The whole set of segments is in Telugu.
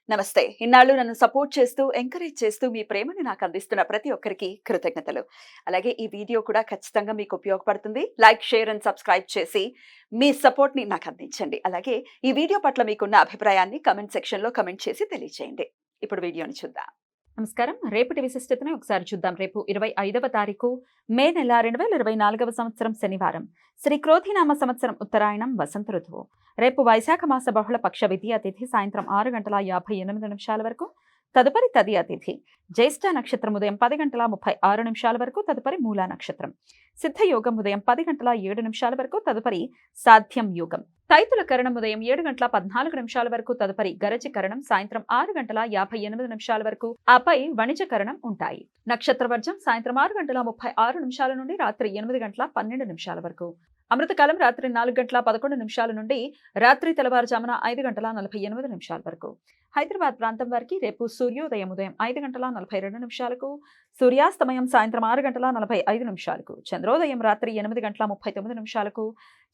నమస్తే. ఇన్నాళ్ళు నన్ను సపోర్ట్ చేస్తూ, ఎంకరేజ్ చేస్తూ మీ ప్రేమని నాకు అందిస్తున్న ప్రతి ఒక్కరికి కృతజ్ఞతలు. అలాగే ఈ వీడియో కూడా ఖచ్చితంగా మీకు ఉపయోగపడుతుంది. లైక్, షేర్ అండ్ సబ్స్క్రైబ్ చేసి మీ సపోర్ట్‌ని నాకు అందించండి. అలాగే ఈ వీడియో పట్ల మీకున్న అభిప్రాయాన్ని కామెంట్ సెక్షన్‌లో కామెంట్ చేసి తెలియజేయండి. ఇప్పుడు వీడియోని చూద్దాం. నమస్కారం. రేపటి విశిష్టతను ఒకసారి చూద్దాం. రేపు 25వ తారీఖు మే నెల 2024వ సంవత్సరం శనివారం. శ్రీ క్రోధినామ సంవత్సరం ఉత్తరాయణం వసంత ఋతువు. రేపు వైశాఖ మాస బహుళ పక్ష ద్వితీయ తిథి సాయంత్రం 6:58 వరకు. తదుపరి తదియ తిథి. జ్యేష్ఠ నక్షత్రం ఉదయం 10:36 వరకు. తదుపరి మూలా నక్షత్రం. సిద్ధ యోగం ఉదయం 10:07 వరకు. తదుపరి సాధ్యం యోగం. తైతుల కరణం ఉదయం 7:14 వరకు. తదుపరి గరజి కరణం సాయంత్రం 6:58 వరకు. ఆపై వణిజ కరణం ఉంటాయి. నక్షత్ర వర్జం సాయంత్రం 6:36 నుండి రాత్రి 8:12 వరకు. అమృతకాలం రాత్రి 4:11 నుండి రాత్రి తెల్లవారుజామున 5:48 వరకు. హైదరాబాద్ ప్రాంతం వారికి రేపు సూర్యోదయం ఉదయం 5:42 సూర్యాస్తమయం సాయంత్రం 6:45 చంద్రోదయం రాత్రి 8:39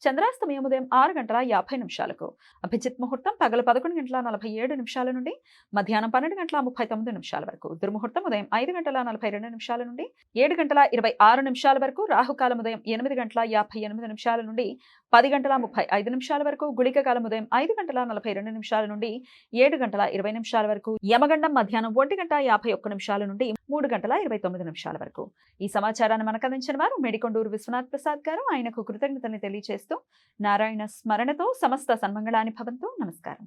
చంద్రాస్తమయం ఉదయం 6:50 అభిజిత్ ముహూర్తం పగలు 11:47 నుండి మధ్యాహ్నం 12:39 వరకు. దుర్ముహూర్తం ఉదయం 5:42 నుండి 7:26 వరకు. రాహుకాలం ఉదయం 8:58 నుండి 10:35 వరకు. గుళిక కాలం ఉదయం 5:42 నుండి 7:20 వరకు. యమగండం మధ్యాహ్నం 1:51 నుండి 3:29 వరకు. ఈ సమాచారాన్ని మనకు అందించిన వారు మేడికొండూరు విశ్వనాథ్ ప్రసాద్ గారు. ఆయనకు కృతజ్ఞతని తెలియజేస్తూ నారాయణ స్మరణతో సమస్త సన్మంగళాని భవంతు. నమస్కారం.